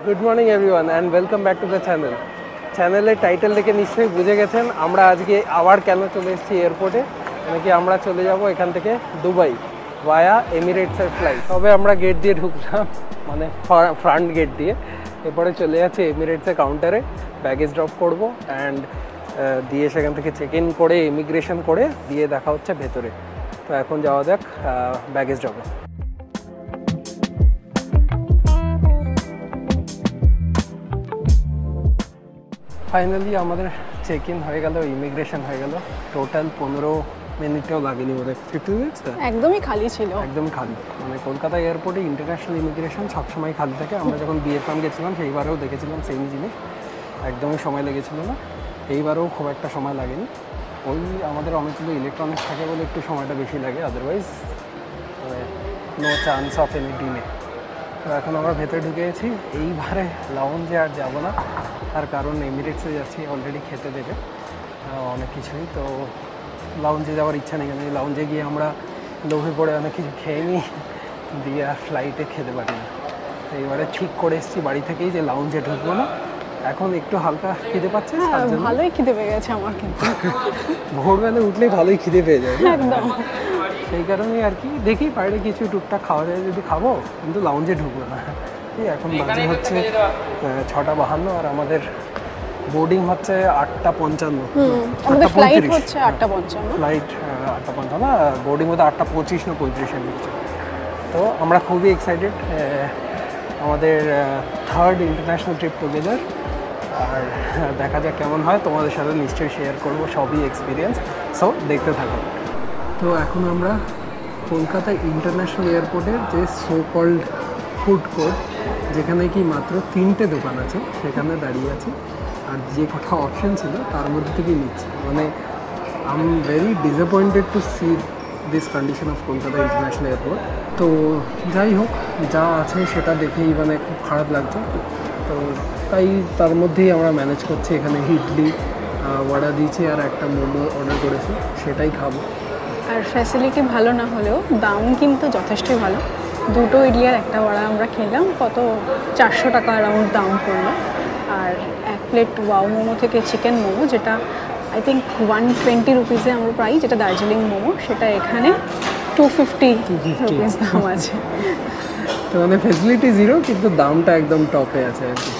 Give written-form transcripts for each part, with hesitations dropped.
Good morning everyone and welcome back to the channel. চ্যানেলের title দেখে নিশ্চয়ই বুঝে গেছেন আমরা আজকে আবার কেন চলে এসেছি এয়ারপোর্টে। নাকি আমরা চলে যাব এখান থেকে দুবাই ভায়া এমিরেটসের ফ্লাইট। তবে আমরা গেট দিয়ে ঢুকলাম, মানে ফ্রন্ট গেট দিয়ে। এরপরে চলে যাচ্ছে এমিরেটসের কাউন্টারে, ব্যাগেজ ড্রপ করব অ্যান্ড দিয়ে সেখান থেকে চেক ইন করে ইমিগ্রেশন করে দিয়ে দেখা হচ্ছে ভেতরে। তো এখন যাওয়া যাক ব্যাগেজ ড্রপে। ফাইনালি আমাদের চেক ইন হয়ে গেল, ইমিগ্রেশন হয়ে গেল। টোটাল 15 মিনিটও লাগেনি, ওদের 50 মিনিটস একদমই খালি ছিল, একদমই খালি। মানে কলকাতা এয়ারপোর্টে ইন্টারন্যাশনাল ইমিগ্রেশন সবসময় খালি থাকে। আমরা যখন ভিয়েতনাম গেছিলাম সেইবারেও দেখেছিলাম সেম জিনিস, একদমই সময় লেগেছিল না। এইবারেও খুব একটা সময় লাগেনি। ওই আমাদের অনেকগুলো ইলেকট্রনিক্স থাকে বলে একটু সময়টা বেশি লাগে, otherwise no chance of any delay. তো এখন আমরা ভেতরে ঢুকে গেছি। এইবারে লাউঞ্জে আর যাবো না, তার কারণ এমিরেটসে যাচ্ছি, অলরেডি খেতে দেবে অনেক কিছুই। তো লাউঞ্জে যাওয়ার ইচ্ছা নেই, কারণ লাউঞ্জে গিয়ে আমরা লোভে পড়ে অনেক কিছু খেয়ে নিই, দিয়ে আর ফ্লাইটে খেতে পারি না। তো এবারে ঠিক করে এসেছি বাড়ি থেকেই যে লাউঞ্জে ঢুকবো না। এখন একটু হালকা খিদে পাচ্ছে, ভালোই খিদে পেয়ে গেছে আমার, কিন্তু ভোরবেলা উঠলেই ভালোই খিদে পেয়ে যায় একদম। সেই কারণেই আর কি, দেখি বাইরে কিছু টুকটাক খাওয়া যায় যদি খাবো, কিন্তু লাউঞ্জে ঢুকবো না। এখন বাজে হচ্ছে 6:52 আর আমাদের বোর্ডিং হচ্ছে 8:55। আমাদের ফ্লাইট হচ্ছে 8:55, ফ্লাইট 8:55 না, বোর্ডিং হচ্ছে 8:25 না 35 হচ্ছে। তো আমরা খুবই এক্সাইটেড, আমাদের থার্ড ইন্টারন্যাশনাল ট্রিপ টুগেদার। আর দেখা যাক কেমন হয়, তোমাদের সাথে নিশ্চয়ই শেয়ার করবো সবই এক্সপিরিয়েন্স। সো দেখতে থাকো। তো এখন আমরা কলকাতা ইন্টারন্যাশনাল এয়ারপোর্টের যে সো কল্ড ফুড কোর্ট, যেখানে কি মাত্র 3টে দোকান আছে, সেখানে দাঁড়িয়ে আছি। আর যে কটা অপশান ছিল তার মধ্যে থেকেই নিচ্ছি। মানে I am very disappointed to see this condition of Kolkata international airport. তো যাই হোক, যা আছে সেটা দেখেই মানে খুব খারাপ লাগছে। তো তাই তার মধ্যেই আমরা ম্যানেজ করছি। এখানে ইডলি অর্ডার দিয়েছি আর একটা মোমো অর্ডার করেছি, সেটাই খাবো। আর ফ্যাসিলিটি ভালো না হলেও দাম কিন্তু যথেষ্টই ভালো। 2টো ইডলি আর একটা বড়া আমরা খেলাম, কত 400 টাকা অ্যারাউন্ড দাম পড়লো। আর 1 প্লেট ওয়াও মোমো থেকে চিকেন মোমো, যেটা আই থিঙ্ক 120 রুপিসে আমরা পাই, যেটা দার্জিলিং মোমো, সেটা এখানে 250 রুপিস দাম আছে। তো মানে ফ্যাসিলিটি জিরো, কিন্তু দামটা একদম টপে আছে আর কি।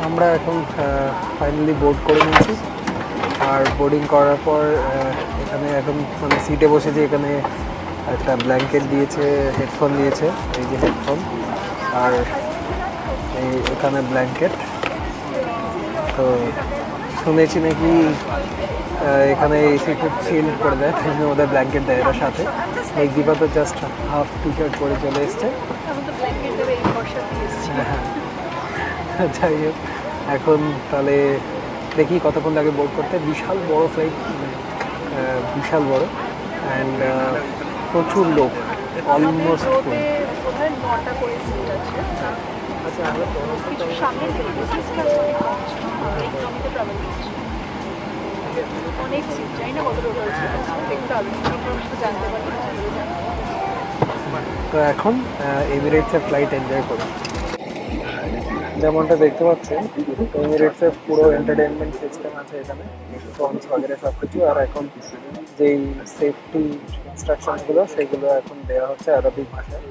আমরা এখন ফাইনালি বোর্ড করে নিয়েছি। আর বোর্ডিং করার পর এখানে এখন মানে সিটে বসেছি। এখানে একটা ব্ল্যাঙ্কেট দিয়েছে, হেডফোন দিয়েছে, এই যে হেডফোন, আর এখানে ব্ল্যাঙ্কেট। তো শুনেছি নাকি এখানে এসি খুব চিল করে দেয়, তাই জন্য ওদের ব্ল্যাঙ্কেট দেয় এর সাথে। মেঘদীপা তো জাস্ট হাফ টি শার্ট পরে চলে এসছে। যাই হোক, এখন তাহলে দেখি কতক্ষণ লাগে বোর্ড করতে। বিশাল বড় ফ্লাইট, বিশাল বড়, অ্যান্ড প্রচুর লোক, অলমোস্ট ফুল। তো এখন এমিরেটসের ফ্লাইট এনজয় করি। যেমনটা দেখতে পাচ্ছেন, এমিরেটসের পুরো এন্টারটেনমেন্ট সিস্টেম আছে এখানে, ফোনস वगैरह সব কিছু। আর এখন যেই সেফটি ইনস্ট্রাকশনগুলো সেগুলো এখন দেওয়া হচ্ছে আরবিক ভাষায়।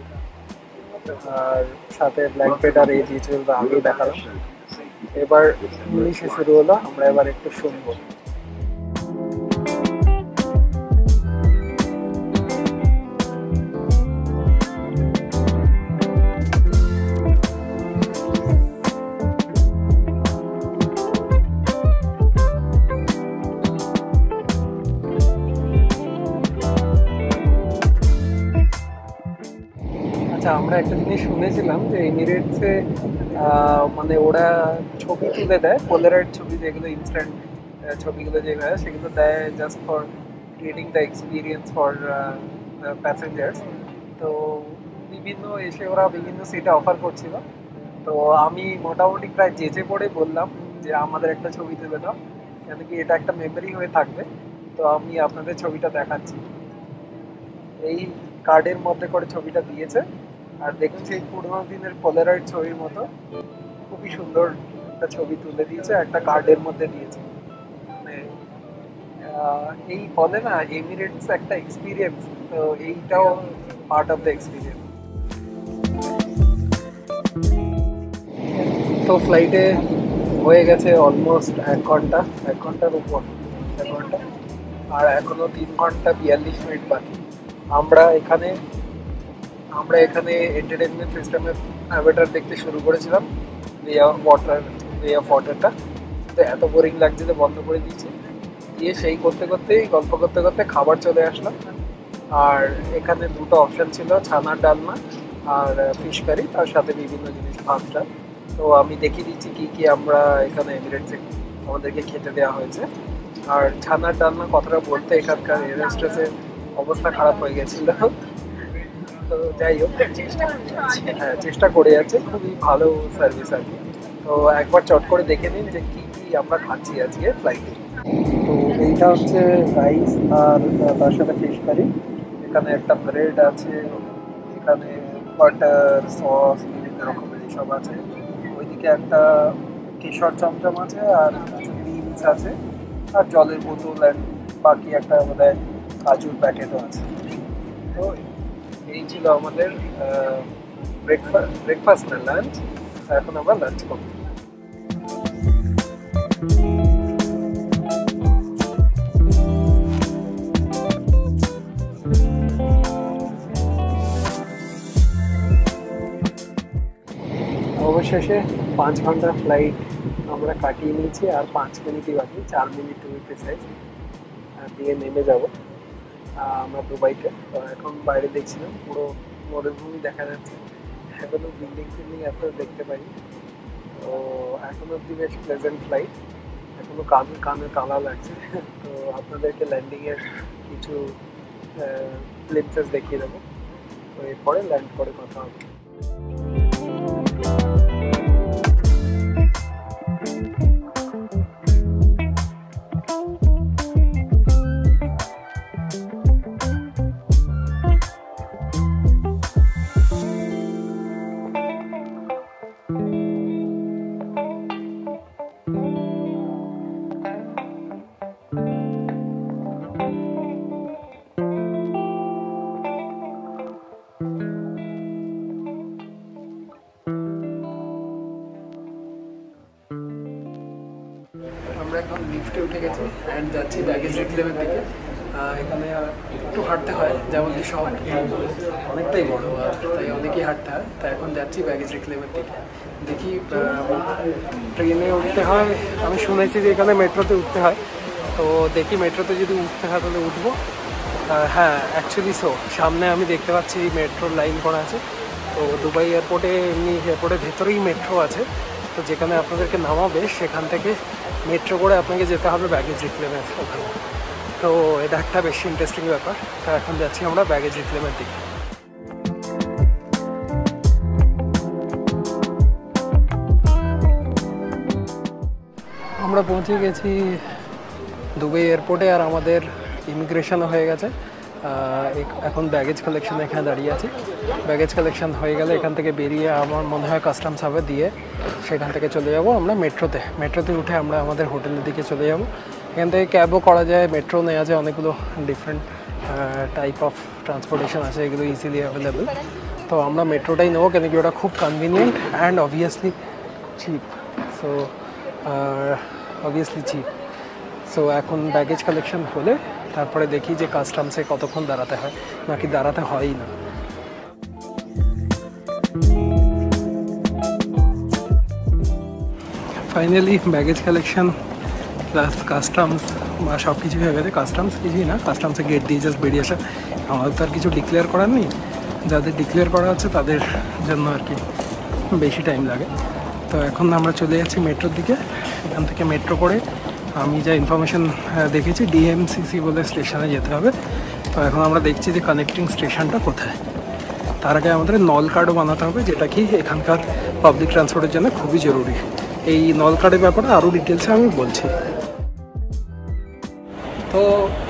আর সাথে ব্ল্যাঙ্কেট আর এই ডিটেলটা আগেই দেখালাম। এবার ইংলিশে শুরু হলো, আমরা এবার একটু শুনবো। আচ্ছা, আমরা একটা জিনিস শুনেছিলাম যে এমিরেটসে মানে ওরা ছবি তুলে দেয়, পোলারয়েড ছবি, যেগুলো ইনস্ট্যান্ট ছবিগুলো যেগুলো হয় সেগুলো দেয় just for creating the experience for passengers. তো বিভিন্ন এসে ওরা বিভিন্ন সিটে অফার করছিল। তো আমি মোটামুটি প্রায় যেচে পড়ে বললাম যে আমাদের একটা ছবি তুলে দাও, কেন কি এটা একটা মেমোরি হয়ে থাকবে। তো আমি আপনাদের ছবিটা দেখাচ্ছি। এই কার্ডের মধ্যে করে ছবিটা দিয়েছে, আর দেখুন সেই পুরোনো দিনের পোলারয়েড ছবির মতো খুবই সুন্দর একটা ছবি তুলে দিয়েছে, একটা কার্ডের মধ্যে দিয়েছে। মানে এই বলে না এমিরেটস একটা এক্সপিরিয়েন্স, তো এইটাও পার্ট অফ দ্য এক্সপিরিয়েন্স। তো ফ্লাইটে হয়ে গেছে অলমোস্ট 1 ঘন্টার উপর, 1 ঘন্টা, আর এখনো 3 ঘন্টা 42 মিনিট বাকি। আমরা এখানে এন্টারটেনমেন্ট সিস্টেমের অ্যাভেটার দেখতে শুরু করেছিলাম, ওয়ে অফ ওয়াটারটা। তো এত বোরিং লাগছে যে বন্ধ করে দিয়েছি, দিয়ে সেই গল্প করতে করতে খাবার চলে আসলাম। আর এখানে দুটো অপশান ছিল, ছানার ডালনা আর ফিশ কারি, তার সাথে বিভিন্ন জিনিস ভাতটা। তো আমি দেখিয়ে দিচ্ছি কি আমরা এখানে এমিরেটসে আমাদেরকে খেতে দেওয়া হয়েছে। আর ছানার ডালনা কথাটা বলতে এখানকার এয়ার হোস্টেসের অবস্থা খারাপ হয়ে গেছিল। তো যাই হোক, চেষ্টা করে যাচ্ছে, খুবই ভালো সার্ভিস আর কি। তো একবার চট করে দেখে নিন যে কি আমরা খাচ্ছি আজকে ফ্লাইটে। তো এইটা হচ্ছে রাইস আর তার সাথে ফিশ কারি। এখানে একটা ব্রেড আছে, এখানে বাটার সস বিভিন্ন রকমের সব আছে। ওইদিকে একটা কেশর চমচম আছে, আর কিছু বিনস আছে, আর জলের বোতল, অ্যান্ড বাকি একটা বোধহয় কাজুর প্যাকেটও আছে। তো এই ছিল আমাদের ব্রেকফাস্ট না লাঞ্চ। এখন আমরা লাঞ্চ করব। অবশেষে 5 ঘন্টার ফ্লাইট আমরা কাটিয়ে নিয়েছি, আর 5 মিনিটই বাকি, 4 মিনিট টু বি প্রিসাইজ, দিয়ে নেমে যাব আমরা দুবাইতে। তো এখন বাইরে দেখছিলাম পুরো মরুভূমি দেখা যাচ্ছে, এখনো বিল্ডিং এত দেখতে পাই। তো এখনো অব্দি বেশ প্লেজেন্ট ফ্লাইট, এখনো কানে কালা লাগছে। তো আপনাদেরকে ল্যান্ডিংয়ের কিছু গ্লিম্পসেস দেখিয়ে দেবো। তো এরপরে ল্যান্ড করে কথা হবে। আমরা এখন লিফটে উঠে গেছি অ্যান্ড যাচ্ছি ব্যাগেজ রিক্লেমের দিকে। এখানে একটু হাঁটতে হয়, যেমন কি সব অনেকটাই বড়, তাই অনেকেই হাঁটতে হয়। তাই এখন যাচ্ছি ব্যাগেজ রিক্লেমের দিকে। দেখি ট্রেনে উঠতে হয়, আমি শুনেছি যে এখানে মেট্রোতে উঠতে হয়। তো দেখি মেট্রোতে যদি উঠতে হয় তাহলে উঠবো। হ্যাঁ, অ্যাকচুয়ালি সামনে আমি দেখতে পাচ্ছি মেট্রোর লাইন করা আছে। তো দুবাই এয়ারপোর্টে এমনি এয়ারপোর্টের ভেতরেই মেট্রো আছে, তো যেখানে আপনাদেরকে নামাবে সেখান থেকে মেট্রো করে আপনাকে যেতে হবে ব্যাগেজ রিক্লেমের ওখানে। তো এটা একটা বেশি ইন্টারেস্টিং ব্যাপার। তো এখন যাচ্ছি আমরা ব্যাগেজ রিক্লেমের দিকে। আমরা পৌঁছে গেছি দুবাই এয়ারপোর্টে, আর আমাদের ইমিগ্রেশনও হয়ে গেছে। এখন ব্যাগেজ কালেকশন এখানে দাঁড়িয়ে আছি। ব্যাগেজ কালেকশন হয়ে গেলে এখান থেকে বেরিয়ে আমার মনে হয় কাস্টমস হবে, দিয়ে সেখান থেকে চলে যাব আমরা মেট্রোতে উঠে আমরা আমাদের হোটেলের দিকে চলে যাব। এখান থেকে ক্যাবও করা যায়, মেট্রো নেওয়া যায়, অনেকগুলো ডিফারেন্ট টাইপ অফ ট্রান্সপোর্টেশন আছে, এগুলো ইজিলি অ্যাভেলেবেল। তো আমরা মেট্রোটাই নেবো, কেন কি ওটা খুব convenient and obviously cheap. So এখন ব্যাগেজ কালেকশন হলে তারপরে দেখি যে কাস্টমসে কতক্ষণ দাঁড়াতে হয়, নাকি দাঁড়াতে হয়ই না। Finally baggage collection plus customs বা সব কিছু হয়ে গেছে। কাস্টমস কিছুই না, কাস্টমসে গেট দিয়ে জাস্ট বেরিয়ে আসা। আমাদের তো আর কিছু ডিক্লেয়ার করার নেই, যাদের ডিক্লেয়ার করা আছে তাদের জন্য আর কি বেশি টাইম লাগে। তো এখন আমরা চলে যাচ্ছি মেট্রোর দিকে। এখান থেকে মেট্রো করে আমি যা ইনফরমেশন দেখেছি ডিএমসিসি বলে স্টেশনে যেতে হবে। তো এখন আমরা দেখছি যে কানেক্টিং স্টেশনটা কোথায়। তার আগে আমাদের নল কার্ডও বানাতে হবে, যেটা কি এখানকার পাবলিক ট্রান্সপোর্টের জন্য খুবই জরুরি। এই নল কার্ডের ব্যাপারে আরও ডিটেলসে আমি বলছি। তো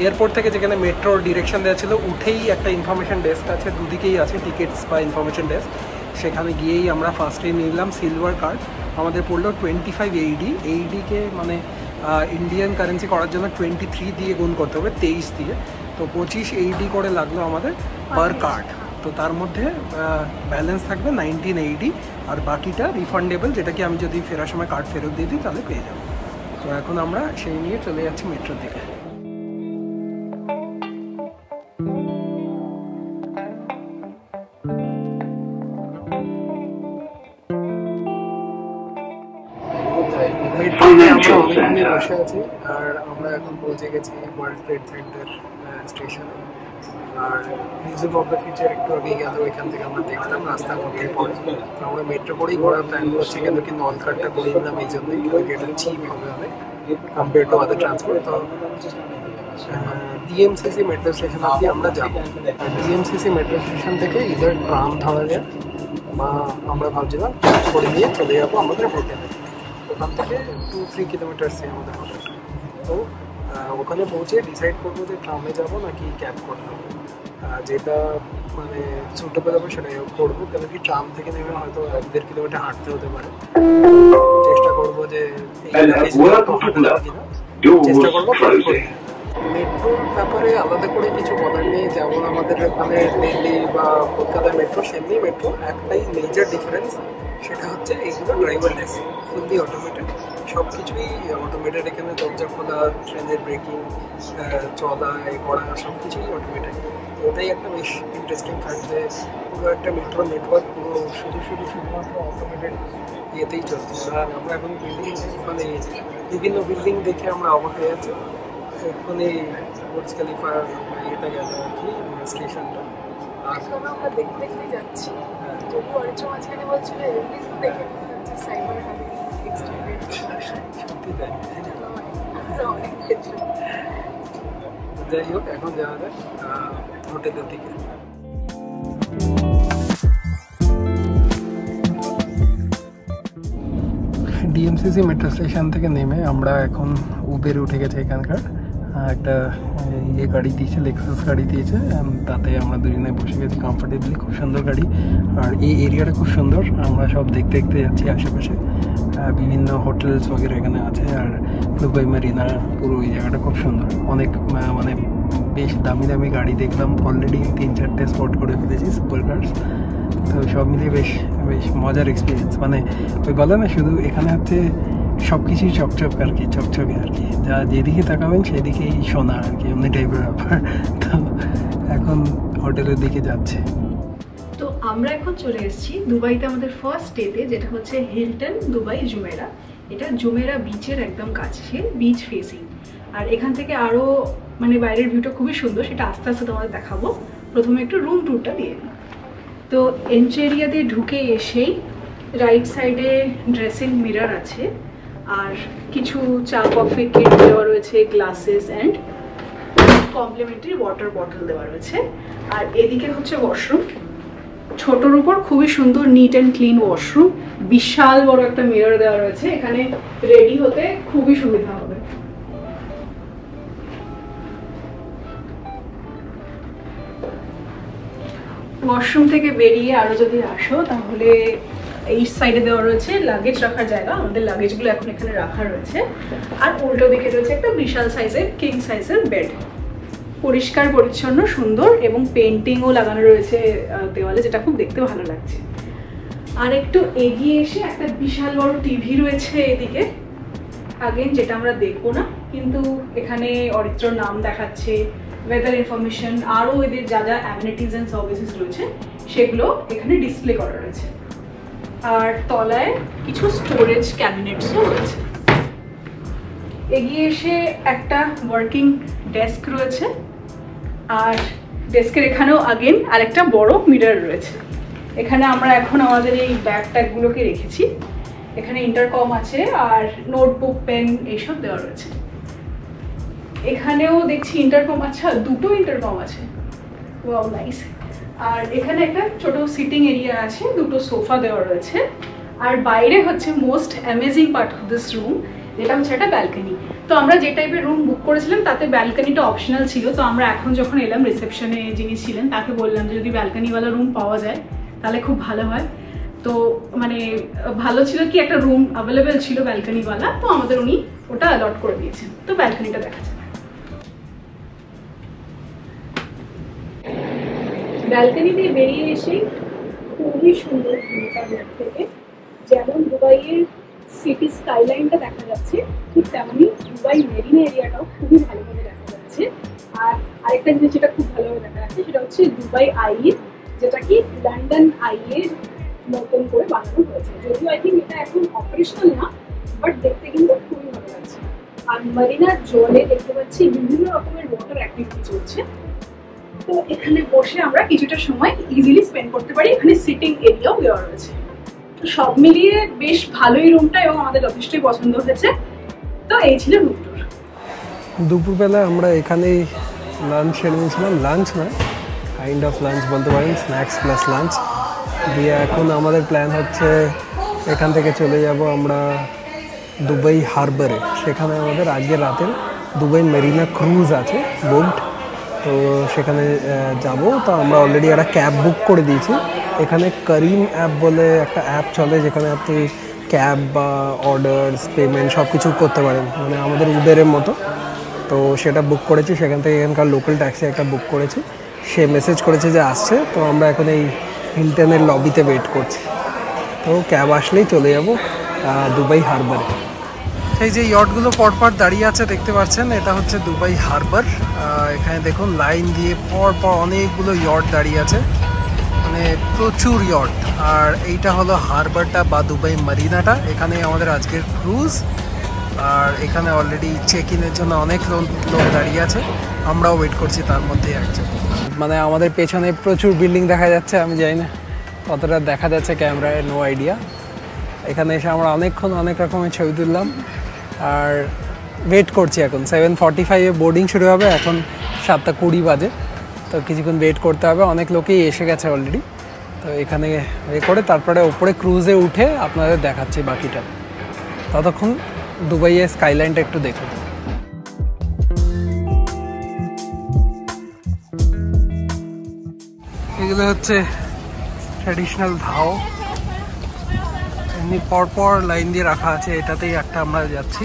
এয়ারপোর্ট থেকে যেখানে মেট্রোর ডিরেকশন দেওয়া ছিল উঠেই একটা ইনফরমেশন ডেস্ক আছে, দুদিকেই আছে টিকিটস বা ইনফরমেশন ডেস্ক। সেখানে গিয়েই আমরা ফার্স্টে নিলাম সিলভার কার্ড। আমাদের পড়লো 25 AED। AEDকে মানে ইন্ডিয়ান কারেন্সি করার জন্য 23 দিয়ে গুণ করতে হবে, 23 দিয়ে। তো 25 AED করে লাগলো আমাদের পার কার্ড। তো তার মধ্যে ব্যালেন্স থাকবে 19 AED, আর বাকিটা রিফান্ডেবল, যেটা কি আমি যদি ফেরার সময় কার্ড ফেরত দিয়ে দিই তাহলে পেয়ে যাবো। তো এখন আমরা সেই নিয়ে চলে যাচ্ছি মেট্রোর দিকে। বসে আছি আর আমরা এখন পৌঁছে গেছি ওয়ার্ল্ড ট্রেড সেন্টার স্টেশনে। আর মিউজিয়াম অফ দ্য ফিউচার একটু আগে গেল, এখান থেকে আমরা দেখলাম রাস্তার মধ্যে পড়ে। তো আমরা মেট্রো করেই ঘোরার প্ল্যান করছি, কেন কি নল কার্ডটা করে নিলাম এই জন্যই, এটা চিপ হবে অনেক কম্পেয়ার টু আদার ট্রান্সপোর্ট। তো ডিএমসিসি মেট্রো স্টেশন অব্দি আমরা যাবো। ডিএমসিসি মেট্রো স্টেশন থেকে ইদার ট্রাম ধরা যায় বা আমরা ভাবছিলাম করে নিয়ে চলে যাবো আমাদের হোটেলে। ওখান থেকে 2-3 কিলোমিটারসে আমাদের হোটেলটা। তো ওখানে পৌঁছে ডিসাইড করবো যে ট্রামে যাবো নাকি ক্যাব করবো, যেটা মানে সুটেবল হবে সেটাই করবো। কেন কি ট্রাম থেকে নেমে হয়তো 1-1.5 কিলোমিটার হাঁটতে হতে পারে। চেষ্টা করবো যে চেষ্টা করবো। মেট্রোর ব্যাপারে আলাদা করে কিছু বলার নেই, যেমন আমাদের এখানে দিল্লি বা কলকাতার মেট্রো সেমনি মেট্রো। একটাই মেজর ডিফারেন্স, সেটা হচ্ছে এইগুলো ড্রাইভারলেস, ফুললি অটোমেটেড। সব কিছুই অটোমেটেড। এখানে দরজা খোলা, ট্রেনের ব্রেকিং, চলা, করা সব কিছুই অটোমেটেড। ওটাই একটা বেশ ইন্টারেস্টিং ফ্যাক্ট যে পুরো একটা মেট্রো নেটওয়ার্ক পুরো শুধুমাত্র অটোমেটেড ইয়েতেই চলছে। আর আমরা এখন বিল্ডিং মানে বিভিন্ন বিল্ডিং দেখে আমরা অবাক হয়ে যাচ্ছি। ওখানে বুর্জ খলিফার ইয়েটা গেল আর কি স্টেশনটা। আর আমরা দেখতে যাচ্ছি, যদিও অরিত্র মাঝখানে বলছিল দেখে সাইবার সত্যি তাই। যাই হোক, এখন যাওয়া যায় হোটেলের দিকে। ডিএমসিসি মেট্রো স্টেশন থেকে নেমে আমরা এখন উবেরে উঠে গেছি। এখানকার একটা ইয়ে গাড়ি দিয়েছে, লেক্সাস গাড়ি দিয়েছে, তাতে আমরা দুজনে বসে গেছি কমফোর্টেবলি। খুব সুন্দর গাড়ি, আর এই এরিয়াটা খুব সুন্দর। আমরা সব দেখতে দেখতে যাচ্ছি আশেপাশে, বিভিন্ন হোটেলস বগেরা এখানে আছে। আর দুবাই মারিনা পুরো ওই জায়গাটা খুব সুন্দর। অনেক মানে বেশ দামি দামি গাড়ি দেখলাম অলরেডি, 3-4টে স্পট করে ফেলেছি সুপার কার্স। তো সব মিলিয়ে বেশ বেশ মজার এক্সপিরিয়েন্স। মানে ওই বলে না, শুধু এখানে হচ্ছে সব কিছুই চকচক আর কি, চকচকে আর কি, যা যেদিকে তাকাবেন সেদিকেই সোনা আর কি, এমনি টাইপের ব্যাপার। তো এখন হোটেলের দিকে যাচ্ছে। তো আমরা এখন চলে এসেছি দুবাইতে আমাদের ফার্স্ট ডেতে, যেটা হচ্ছে হিলটন দুবাই জুমেরা। এটা জুমেরা বিচের একদম কাছে, বিচ ফেসিং। আর এখান থেকে আরও মানে বাইরের ভিউটা খুবই সুন্দর, সেটা আস্তে আস্তে তোমাদের দেখাবো। প্রথমে একটু রুম ট্যুরটা দিয়ে নিই। তো এন্ট্রি এরিয়া দিয়ে ঢুকে এসেই রাইট সাইডে ড্রেসিং মিরর আছে, আর কিছু চা কফি কিট দেওয়া রয়েছে, glasses and complimentary water bottle দেওয়া রয়েছে। আর এদিকে হচ্ছে ওয়াশরুম, ছোটোর উপর খুবই সুন্দর নিট অ্যান্ড ক্লিন ওয়াশরুম। বিশাল বড় একটা মিরর দেওয়া রয়েছে, এখানে রেডি হতে খুবই সুবিধা হবে। ওয়াশরুম থেকে বেরিয়ে আরো যদি আসো তাহলে এই সাইডে দেওয়া রয়েছে লাগেজ রাখার জায়গা। আমাদের লাগেজগুলো এখন এখানে রাখা রয়েছে। আর উল্টো দিকে রয়েছে একটা বিশাল সাইজের কিং সাইজের বেড, পরিষ্কার পরিচ্ছন্ন সুন্দর, এবং পেন্টিংও লাগানো রয়েছে দেওয়ালে, যেটা খুব দেখতে ভালো লাগছে। আর একটু এগিয়ে এসে একটা বিশাল বড় টিভি রয়েছে এদিকে, আগেন যেটা আমরা দেখবো না, কিন্তু এখানে অরিত্রর নাম দেখাচ্ছে, ওয়েদার ইনফরমেশন, আরও এদের যা যা অ্যামিনিটিস অ্যান্ড সার্ভিসেস রয়েছে সেগুলো এখানে ডিসপ্লে করা রয়েছে। আর তলায় কিছু স্টোরেজ ক্যাবিনেটসও রয়েছে। এগিয়ে এসে একটা ওয়ার্কিং ডেস্ক রয়েছে, আর ডেস্কের এখানেও আগেন আরেকটা বড় মিরর রয়েছে। এখানে আমরা এখন আমাদের এই ব্যাগ ট্যাগগুলোকে রেখেছি। এখানে ইন্টারকম আছে আর নোটবুক পেন এইসব দেওয়া রয়েছে। এখানেও দেখছি ইন্টারকম, আচ্ছা দুটো ইন্টারকম আছে, ওয়াও নাইস। আর এখানে একটা ছোট সিটিং এরিয়া আছে, দুটো সোফা দেওয়া রয়েছে। আর বাইরে হচ্ছে most amazing part of this room, যেটা হচ্ছে একটা ব্যালকনি। তো আমরা যে টাইপের রুম বুক করেছিলাম তাতে ব্যালকনিটা অপশনাল ছিল। তো আমরা এখন যখন এলাম রিসেপশনে যিনি ছিলেন তাকে বললাম যে যদি ব্যালকনিওয়ালা রুম পাওয়া যায় তাহলে খুব ভালো হয়। তো মানে ভালো ছিল কি একটা রুম অ্যাভেলেবেল ছিল ব্যালকনিওয়ালা, তো আমাদের উনি ওটা অ্যালট করে দিয়েছেন। তো ব্যালকনিটা দেখা যায়। ব্যালকনিতে বেরিয়ে এসে খুবই সুন্দর ভিউটা দূর থেকে, যেমন দুবাইয়ের সিটি স্কাইলাইনটা দেখা যাচ্ছে ঠিক তেমনি দুবাই মেরিনা এরিয়াটাও খুবই ভালোভাবে দেখা যাচ্ছে। আর আরেকটা জিনিস যেটা খুব ভালোভাবে দেখা যাচ্ছে সেটা হচ্ছে দুবাই আই, যেটা কি লন্ডন আই এর মতন করে বানানো হয়েছে। যদিও আই থিঙ্ক এটা এখন অপারেশনাল না, বাট দেখতে কিন্তু খুবই ভালো লাগছে। আর মেরিনার জলে দেখতে পাচ্ছি বিভিন্ন রকমের ওয়াটার অ্যাক্টিভিটি চলছে। তো এখানে বসে আমরা কিছুটা সময় ইজিলি স্পেন্ড করতে পারি। এখানে সিটিং এরিয়াও দেওয়া রয়েছে। তো সব মিলিয়ে বেশ ভালোই রুমটা, এবং আমাদের যথেষ্টই পছন্দ হয়েছে। তো এই ছিল রুম ট্যুর। দুপুরবেলা আমরা এখানেই লাঞ্চ সেরে নিয়েছিলাম, লাঞ্চ না কাইন্ড অফ লাঞ্চ বলতে পারেন, স্ন্যাক্স প্লাস লাঞ্চ দিয়ে। এখন আমাদের প্ল্যান হচ্ছে এখান থেকে চলে যাব আমরা দুবাই হারবারে। সেখানে আমাদের আজকে রাতের দুবাই মেরিনা ক্রুজ আছে বুকড, তো সেখানে যাব। তো আমরা অলরেডি একটা ক্যাব বুক করে দিয়েছি। এখানে করিম অ্যাপ বলে একটা অ্যাপ চলে, যেখানে আপনি ক্যাব বা অর্ডারস পেমেন্ট সব কিছু করতে পারেন, মানে আমাদের উবেরের মতো। তো সেটা বুক করেছি, সেখান থেকে এখানকার লোকাল ট্যাক্সি একটা বুক করেছি। সে মেসেজ করেছে যে আসছে। তো আমরা এখন এই হিলটনের লবিতে ওয়েট করছি। তো ক্যাব আসলেই চলে যাব দুবাই হারবারে। এই যে ইয়টগুলো পরপর দাঁড়িয়ে আছে দেখতে পাচ্ছেন, এটা হচ্ছে দুবাই হারবার। এখানে দেখুন লাইন দিয়ে পরপর অনেকগুলো ইয়ট দাঁড়িয়ে আছে, মানে প্রচুর ইয়ট। আর এইটা হলো হারবারটা বা দুবাই মারিনাটা, এখানে আমাদের আজকের ক্রুজ। আর এখানে অলরেডি চেক ইনের জন্য অনেক লোক দাঁড়িয়ে আছে, আমরাও ওয়েট করছি তার মধ্যে একজন। মানে আমাদের পেছনে প্রচুর বিল্ডিং দেখা যাচ্ছে, আমি জানি না কতটা দেখা যাচ্ছে ক্যামেরায়, নো আইডিয়া। এখানে এসে আমরা অনেকক্ষণ অনেক রকমের ছবি তুললাম আর ওয়েট করছি। এখন 7:45-এ বোর্ডিং শুরু হবে, এখন 7:20 বাজে। তো কিছুক্ষণ ওয়েট করতে হবে, অনেক লোকেই এসে গেছে অলরেডি। তো এখানে করে তারপরে ওপরে ক্রুজে উঠে আপনাদের দেখাচ্ছি বাকিটা। ততক্ষণ দুবাইয়ের স্কাইলাইনটা একটু দেখুন। এগুলো হচ্ছে ট্র্যাডিশনাল ধাও, এমনি পরপর লাইন দিয়ে রাখা আছে। এটাতেই একটা আমরা যাচ্ছি,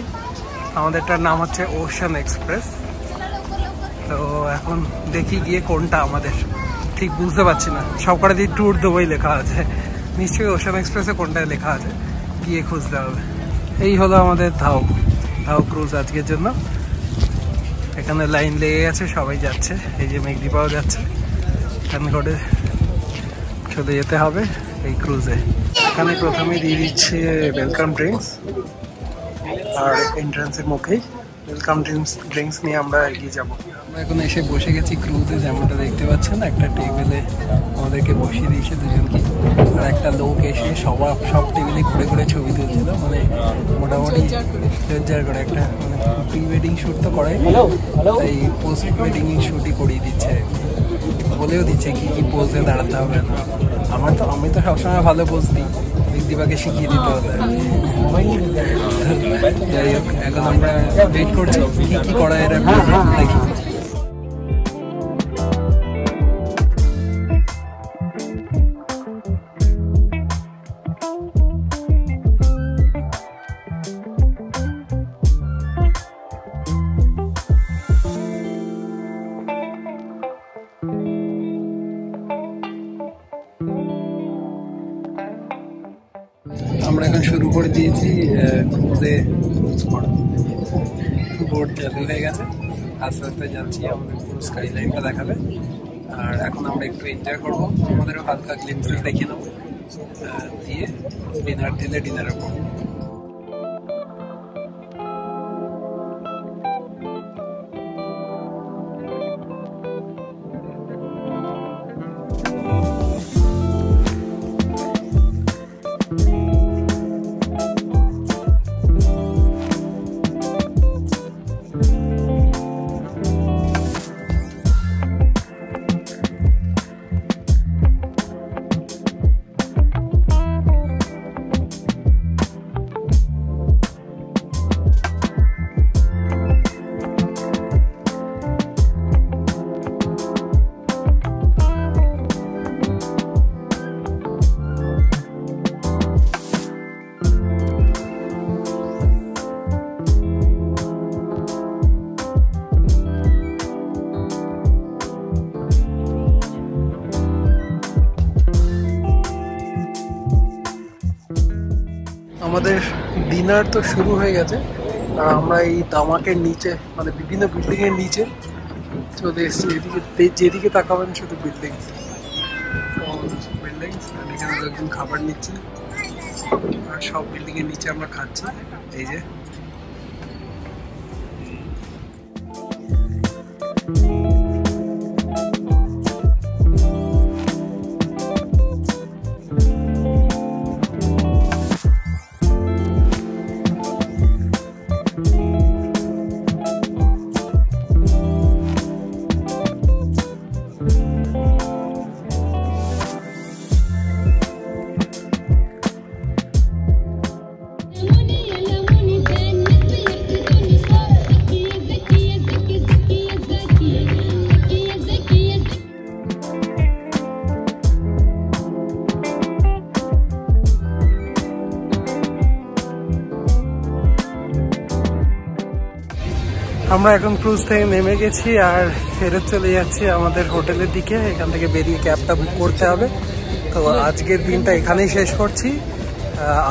আমাদেরটার নাম হচ্ছে ওশান এক্সপ্রেস। তো এখন দেখি গিয়ে কোনটা আমাদের, ঠিক বুঝতে পারছি না। সবকটা দিয়ে ট্যুর দুবাই লেখা আছে, নিশ্চয়ই ওশান এক্সপ্রেসে কোনটায় লেখা আছে, গিয়ে খুঁজতে হবে। এই হলো আমাদের ধাও ক্রুজ আজকের জন্য। এখানে লাইন লেগে গেছে, সবাই যাচ্ছে। এই যে মেঘদীপাও যাচ্ছে, এখানে করে চলে যেতে হবে এই ক্রুজে। এখানে প্রথমে দিয়ে দিচ্ছে ওয়েলকাম ড্রিঙ্কস, আর এন্ট্রান্সের মুখেই ওয়েলকাম ড্রিঙ্কস নিয়ে আমরা এগিয়ে যাবো। আমরা এখন এসে বসে গেছি ক্রুজে, যেমনটা দেখতে পাচ্ছেন। একটা টেবিলে আমাদেরকে বসিয়ে দিয়েছে দুজনকে, আর একটা লোক এসে সব টেবিলে ঘুরে ঘুরে ছবি তুলছিল, মানে মোটামুটি জোরজার করে একটা, মানে প্রি ওয়েডিং শ্যুট তো করাই, এই পোস্ট ওয়েডিং শ্যুটই করিয়ে দিচ্ছে, বলেও দিচ্ছে কি কি পোজে দাঁড়াতে হবে। আমি তো সবসময় ভালো পোজ দিই, দীপাকে শিখিয়ে দিতে হবে। যাই হোক, এখন আমরা ওয়েট করছি কি কি করা এর দেখি। আমরা এখন শুরু করে দিয়েছি ক্রুজে বোর্ড চালু হয়ে গেছে, আস্তে আস্তে যাচ্ছি। আমাদের পুরো স্কাইলাইনটা দেখাবে, আর এখন আমরা একটু এনজয় করবো, আমাদেরও হালকা গ্লিমসেস দেখে নেবো, দিয়ে ডিনার দিলে ডিনারও করবো। আমাদের ডিনার তো শুরু হয়ে গেছে আর আমরা এই তামাকের নিচে মানে বিভিন্ন বিল্ডিংয়ের নিচে চলে এসেছি। এদিকে যেদিকে তাকাবেন শুধু বিল্ডিংস বিল্ডিংস, এখানে একজন খাবার নিচ্ছে আর সব বিল্ডিংয়ের নিচে আমরা খাচ্ছি। এই যে আমরা এখন ক্রুজ থেকে নেমে গেছি আর ফেরত চলে যাচ্ছি আমাদের হোটেলের দিকে। এখান থেকে বেরিয়ে ক্যাবটা বুক করতে হবে। তো আজকের দিনটা এখানেই শেষ করছি,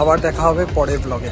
আবার দেখা হবে পরের ব্লগে।